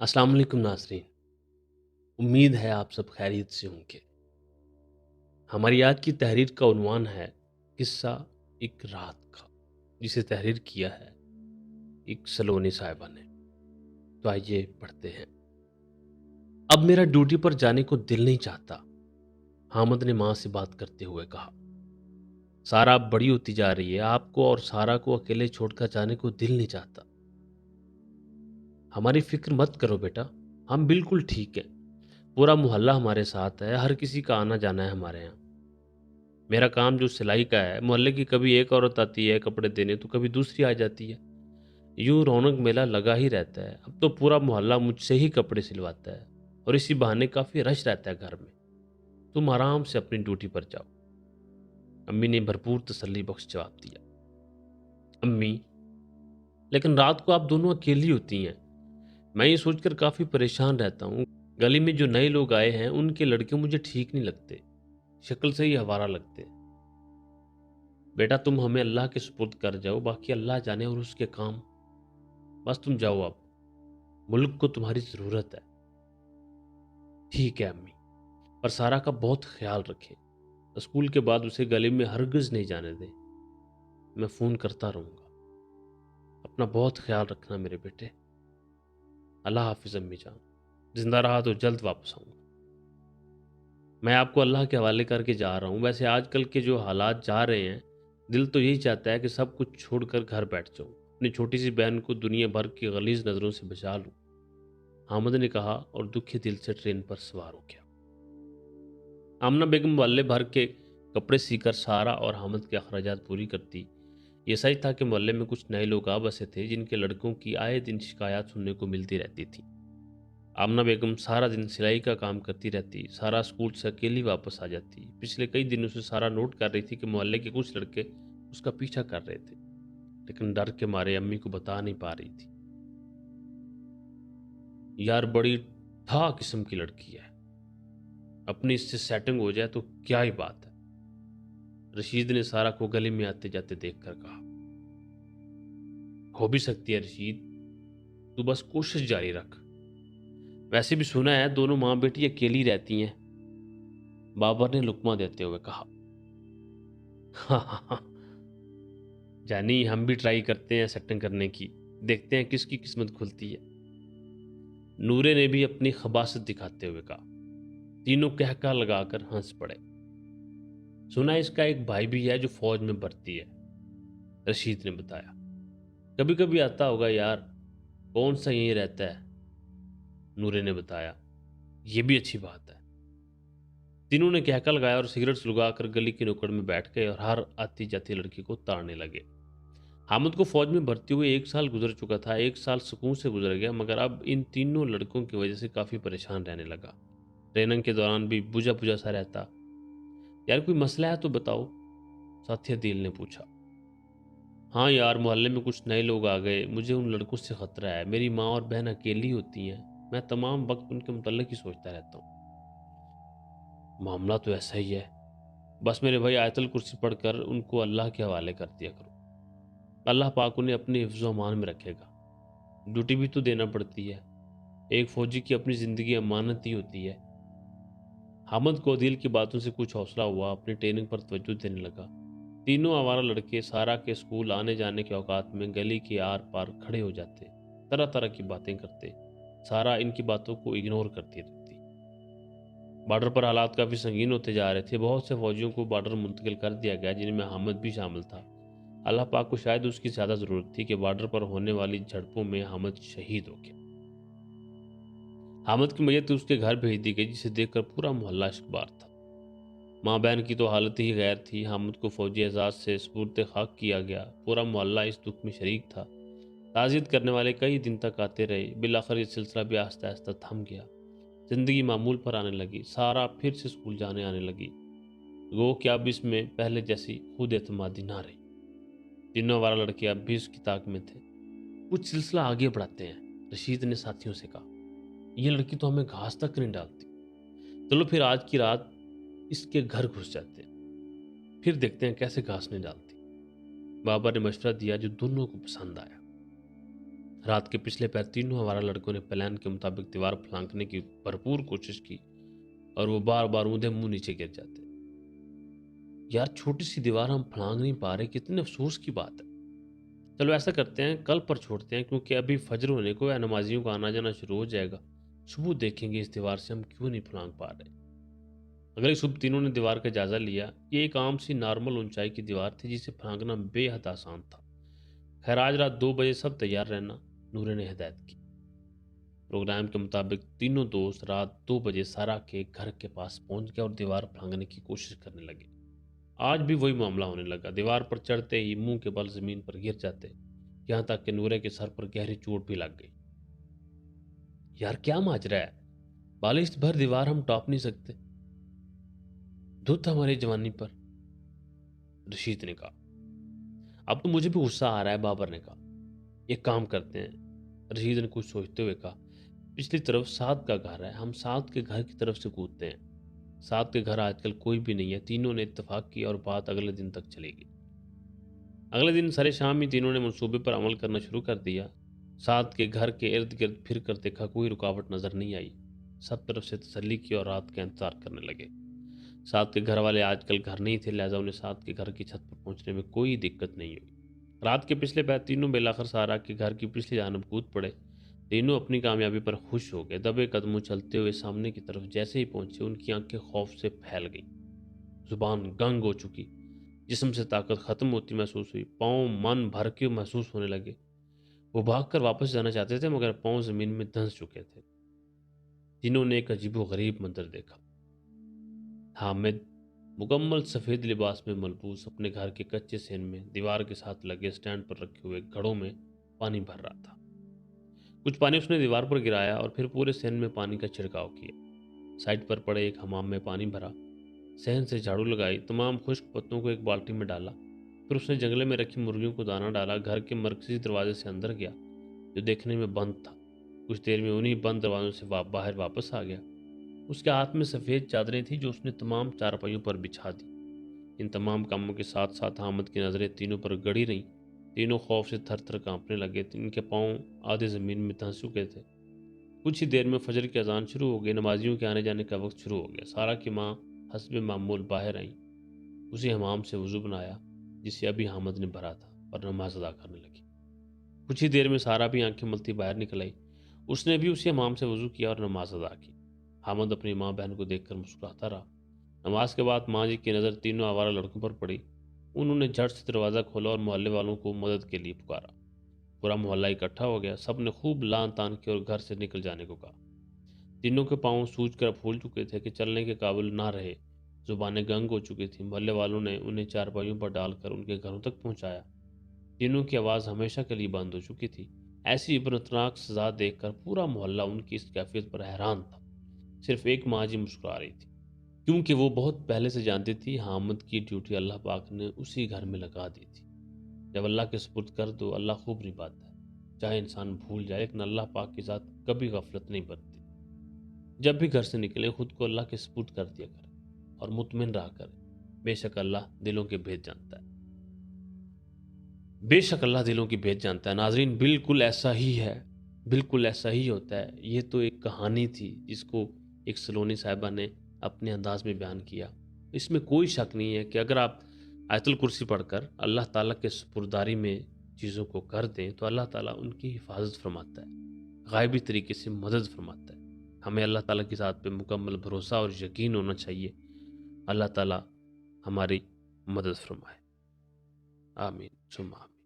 अस्सलाम वालेकुम नाज़रीन। उम्मीद है आप सब खैरियत से होंगे। हमारी आज की तहरीर का उन्वान है किस्सा एक रात का, जिसे तहरीर किया है एक सलोनी साहिबा ने। तो आइए पढ़ते हैं। अब मेरा ड्यूटी पर जाने को दिल नहीं चाहता, हामिद ने माँ से बात करते हुए कहा। सारा अब बड़ी होती जा रही है, आपको और सारा को अकेले छोड़कर जाने को दिल नहीं चाहता। हमारी फिक्र मत करो बेटा, हम बिल्कुल ठीक हैं। पूरा मोहल्ला हमारे साथ है, हर किसी का आना जाना है हमारे यहाँ। मेरा काम जो सिलाई का है, मोहल्ले की कभी एक औरत आती है कपड़े देने तो कभी दूसरी आ जाती है। यूं रौनक मेला लगा ही रहता है। अब तो पूरा मोहल्ला मुझसे ही कपड़े सिलवाता है और इसी बहाने काफी रश रहता है घर में। तुम आराम से अपनी ड्यूटी पर जाओ। अम्मी ने भरपूर तसल्ली बख्श जवाब दिया। अम्मी, लेकिन रात को आप दोनों अकेली होती हैं। मैं ये सोचकर काफी परेशान रहता हूँ। गली में जो नए लोग आए हैं उनके लड़के मुझे ठीक नहीं लगते, शक्ल से ही आवारा लगते। बेटा तुम हमें अल्लाह के सुपुर्द कर जाओ, बाकी अल्लाह जाने और उसके काम। बस तुम जाओ अब, मुल्क को तुम्हारी ज़रूरत है। ठीक है अम्मी, पर सारा का बहुत ख्याल रखें। स्कूल के बाद उसे गली में हरगिज़ नहीं जाने दें। मैं फ़ोन करता रहूँगा। अपना बहुत ख्याल रखना मेरे बेटे। अल्लाह हाफिज़ अम्मी जान। जिंदा रहा तो जल्द वापस आऊँगा। मैं आपको अल्लाह के हवाले करके जा रहा हूँ। वैसे आजकल के जो हालात जा रहे हैं, दिल तो यही चाहता है कि सब कुछ छोड़कर घर बैठ जाऊँ, अपनी छोटी सी बहन को दुनिया भर की गलीज़ नज़रों से बचा लूँ। हामिद ने कहा और दुखी दिल से ट्रेन पर सवार हो गया। आमना बेगम मोहल्ले भर के कपड़े सीकर सारा और हामिद के अखराजात पूरी करती। ये सच था कि मोहल्ले में कुछ नए लोग आ बसे थे जिनके लड़कों की आए दिन शिकायत सुनने को मिलती रहती थी। आमना बेगम सारा दिन सिलाई का काम करती रहती। सारा स्कूल से अकेली वापस आ जाती। पिछले कई दिनों से सारा नोट कर रही थी कि मोहल्ले के कुछ लड़के उसका पीछा कर रहे थे, लेकिन डर के मारे अम्मी को बता नहीं पा रही थी। यार बड़ी ठा किस्म की लड़की है, अपनी इससे सेटिंग हो जाए तो क्या ही बात है, रशीद ने सारा को गली में आते जाते देखकर कहा। हो भी सकती है रशीद, तू बस कोशिश जारी रख। वैसे भी सुना है दोनों माँ बेटी अकेली रहती हैं, बाबर ने लुकमा देते हुए कहा। हाँ हाँ हाँ, जानी हम भी ट्राई करते हैं सेटिंग करने की, देखते हैं किसकी किस्मत खुलती है। नूरे ने भी अपनी खबासत दिखाते हुए कहा। तीनों कहका लगाकर हंस पड़े। सुना है इसका एक भाई भी है जो फौज में भर्ती है, रशीद ने बताया। कभी कभी आता होगा यार, कौन सा यहीं रहता है, नूरे ने बताया। ये भी अच्छी बात है। तीनों ने कहका लगाया और सिगरेट सुलगाकर गली की नुक्कड़ में बैठ गए और हर आती जाती लड़की को ताड़ने लगे। हामिद को फौज में भर्ती हुए 1 साल गुजर चुका था। 1 साल सुकून से गुजर गया, मगर अब इन तीनों लड़कों की वजह से काफी परेशान रहने लगा। ट्रेनिंग के दौरान भी बुझा बुझा सा रहता। यार कोई मसला है तो बताओ, साथी दिल ने पूछा। हाँ यार, मोहल्ले में कुछ नए लोग आ गए, मुझे उन लड़कों से खतरा है। मेरी माँ और बहन अकेली होती हैं, मैं तमाम वक्त उनके मुतल्लिक ही सोचता रहता हूँ। मामला तो ऐसा ही है, बस मेरे भाई आयतल कुर्सी पढ़कर उनको अल्लाह के हवाले कर दिया करो। अल्लाह पाक उन्हें अपने हिफ्ज़ व अमान में रखेगा। ड्यूटी भी तो देना पड़ती है, एक फौजी की अपनी ज़िंदगी अमानत ही होती है। हामिद को अदील की बातों से कुछ हौसला हुआ, अपनी ट्रेनिंग पर तवज्जो देने लगा। तीनों आवारा लड़के सारा के स्कूल आने जाने के औकात में गली के आर पार खड़े हो जाते, तरह तरह की बातें करते। सारा इनकी बातों को इग्नोर करती रहती। बॉर्डर पर हालात काफ़ी संगीन होते जा रहे थे। बहुत से फौजियों को बॉर्डर मुंतकिल कर दिया गया, जिनमें हामिद भी शामिल था। अल्लाह पाक को शायद उसकी ज़्यादा ज़रूरत थी कि बॉर्डर पर होने वाली झड़पों में हामिद शहीद हो गया। हामिद की मैयत उसके घर भेज दी गई, जिसे देखकर पूरा मोहल्ला इश्कबार था। माँ बहन की तो हालत ही गैर थी। हामिद को फौजी एजाज से सुपुर्द खाक किया गया। पूरा मोहल्ला इस दुख में शरीक था। ताज़ियत करने वाले कई दिन तक आते रहे। बिलाखिर ये सिलसिला भी आहिस्ता आहिस्ता थम गया। जिंदगी मामूल पर आने लगी। सारा फिर से स्कूल जाने आने लगी। गो कि अब इसमें पहले जैसी खुद एतमादी ना रही। तीनों वाला लड़के अब भी उसकी ताक में थे। कुछ सिलसिला आगे बढ़ाते हैं, रशीद ने साथियों से कहा। ये लड़की तो हमें घास तक नहीं डालती। चलो फिर आज की रात इसके घर घुस जाते हैं, फिर देखते हैं कैसे घास नहीं डालती। बाबा ने मशवरा दिया जो दोनों को पसंद आया। رات کے پچھلے پیر تینوں ہمارا لڑکوں نے پلان کے مطابق دیوار پھلانکنے کی بھرپور کوشش کی اور وہ بار بار اونھے منہ نیچے گر جاتے۔ یار چھوٹی سی دیوار ہم پھلانگ نہیں پا رہے، کتنے افسوس کی بات ہے۔ چلو ایسا کرتے ہیں، کل پر چھوڑتے ہیں، کیونکہ ابھی فجر ہونے کو ہے، نمازیوں کا آنا جانا شروع ہو جائے گا۔ صبح دیکھیں گے اس دیوار سے ہم کیوں نہیں پھلانگ پا رہے۔ اگلے صبح تینوں نے دیوار کا جائزہ لیا۔ یہ ایک عام سی نارمل اونچائی کی دیوار تھی جسے پھلانگنا بے حد آسان تھا۔ خیر آج رات 2 بجے سب تیار رہنا، نورے نے ہدایت کی۔ پروگرام کے مطابق تینوں دوست رات 2 بجے سارا کے گھر کے پاس پہنچ گئے اور دیوار پھلانگنے کی کوشش کرنے لگے۔ آج بھی وہی معاملہ ہونے لگا، دیوار پر چڑھتے ہی منہ کے بل زمین پر گر جاتے، یہاں تک کہ نورے کے سر پر گہری چوٹ بھی لگ گئی۔ یار کیا ماجرا ہے، بالشت بھر دیوار ہم ٹاپ نہیں سکتے، دھت ہماری جوانی پر، رشید نے کہا۔ اب تو مجھے بھی غصہ آ رہا ہے، بابر نے کہا۔ ایک کام کرتے ہیں، رشید نے کچھ سوچتے ہوئے کہا، پچھلی طرف سعد کا گھر ہے، ہم سعد کے گھر کی طرف سے کودتے ہیں۔ سعد کے گھر آج کل کوئی بھی نہیں ہے۔ تینوں نے اتفاق کیا اور بات اگلے دن تک چلے گی۔ اگلے دن سارے شام ہی تینوں نے منصوبے پر عمل کرنا شروع کر دیا۔ سعد کے گھر کے ارد گرد پھر کر دیکھا، کوئی رکاوٹ نظر نہیں آئی۔ سب طرف سے تسلی کی اور رات کا انتظار کرنے لگے۔ سعد کے گھر والے آج کل گھر نہیں تھے، لہذا انہیں سعد کے گھر کی چھت پر پہنچنے میں کوئی دقت نہیں ہوئی۔ رات کے پچھلے پہر تینوں بالآخر سارا کے گھر کی پچھلی جانب کود پڑے۔ تینوں اپنی کامیابی پر خوش ہو گئے۔ دبے قدموں چلتے ہوئے سامنے کی طرف جیسے ہی پہنچے، ان کی آنکھیں خوف سے پھیل گئیں، زبان گنگ ہو چکی، جسم سے طاقت ختم ہوتی محسوس ہوئی، پاؤں من بھر کے محسوس ہونے لگے۔ وہ بھاگ کر واپس جانا چاہتے تھے مگر پاؤں زمین میں دھنس چکے تھے۔ تینوں نے ایک عجیب و غریب منظر دیکھا۔ حامد مکمل سفید لباس میں ملبوس اپنے گھر کے کچے سین میں دیوار کے ساتھ لگے سٹینڈ پر رکھے ہوئے گھڑوں میں پانی بھر رہا تھا۔ کچھ پانی اس نے دیوار پر گرایا اور پھر پورے سین میں پانی کا چھڑکاؤ کیا۔ سائڈ پر پڑے ایک حمام میں پانی بھرا، صحن سے جھاڑو لگائی، تمام خشک پتوں کو ایک بالٹی میں ڈالا، پھر اس نے جنگلے میں رکھی مرغیوں کو دانہ ڈالا، گھر کے مرکزی دروازے سے اندر گیا جو دیکھنے میں بند تھا۔ کچھ دیر میں انہی بند دروازوں سے باہر واپس آ گیا۔ اس کے ہاتھ میں سفید چادریں تھیں جو اس نے تمام چارپائیوں پر بچھا دی۔ ان تمام کاموں کے ساتھ ساتھ حامد کی نظریں تینوں پر گڑی رہیں۔ تینوں خوف سے تھر تھر کانپنے لگے، ان کے پاؤں آدھے زمین میں دھنس چکے تھے۔ کچھ ہی دیر میں فجر کی اذان شروع ہو گئی، نمازیوں کے آنے جانے کا وقت شروع ہو گیا۔ سارا کی ماں حسب معمول باہر آئیں، اسی حمام سے وضو بنایا جسے ابھی حامد نے بھرا تھا، اور نماز ادا کرنے لگی۔ کچھ ہی دیر میں سارا بھی آنکھیں ملتی باہر نکل آئی، اس نے بھی اسی حمام سے وضو کیا اور نماز ادا کی۔ حامد اپنی ماں بہن کو دیکھ کر مسکراتا رہا۔ نماز کے بعد ماں جی کی نظر تینوں آوارہ لڑکوں پر پڑی۔ انہوں نے جھٹ سے دروازہ کھولا اور محلے والوں کو مدد کے لیے پکارا۔ پورا محلہ اکٹھا ہو گیا، سب نے خوب لان تان کی اور گھر سے نکل جانے کو کہا۔ تینوں کے پاؤں سوج کر پھول چکے تھے کہ چلنے کے قابل نہ رہے، زبانیں گنگ ہو چکی تھیں۔ محلے والوں نے انہیں چارپائیوں پر ڈال کر ان کے گھروں تک پہنچایا۔ تینوں کی آواز ہمیشہ کے لیے بند ہو چکی تھی۔ ایسی عبرتناک سزا دیکھ کر پورا محلہ ان کی اس کیفیت پر حیران تھا۔ صرف ایک ماں جی مسکرا رہی تھی، کیونکہ وہ بہت پہلے سے جانتی تھی حامد کی ڈیوٹی اللہ پاک نے اسی گھر میں لگا دی تھی۔ جب اللہ کے سپرد کر دو، اللہ خوب نبھاتا ہے، چاہے انسان بھول جائے، لیکن اللہ پاک کی ذات کبھی غفلت نہیں برتتی۔ جب بھی گھر سے نکلیں خود کو اللہ کے سپرد کر دیا کریں اور مطمئن رہا کریں، بے شک اللہ دلوں کے بھید جانتا ہے۔ بے شک اللہ دلوں کی بھید جانتا ہے۔ ناظرین بالکل ایسا ہی ہے، بالکل ایسا ہی ہوتا ہے۔ یہ تو ایک کہانی تھی جس کو ایک سلونی صاحبہ نے اپنے انداز میں بیان کیا۔ اس میں کوئی شک نہیں ہے کہ اگر آپ آیت الکرسی پڑھ کر اللہ تعالیٰ کے سپرداری میں چیزوں کو کر دیں تو اللہ تعالیٰ ان کی حفاظت فرماتا ہے، غائبی طریقے سے مدد فرماتا ہے۔ ہمیں اللہ تعالیٰ کی ذات پہ مکمل بھروسہ اور یقین ہونا چاہیے۔ اللہ تعالیٰ ہماری مدد فرمائے، آمین ثم آمین۔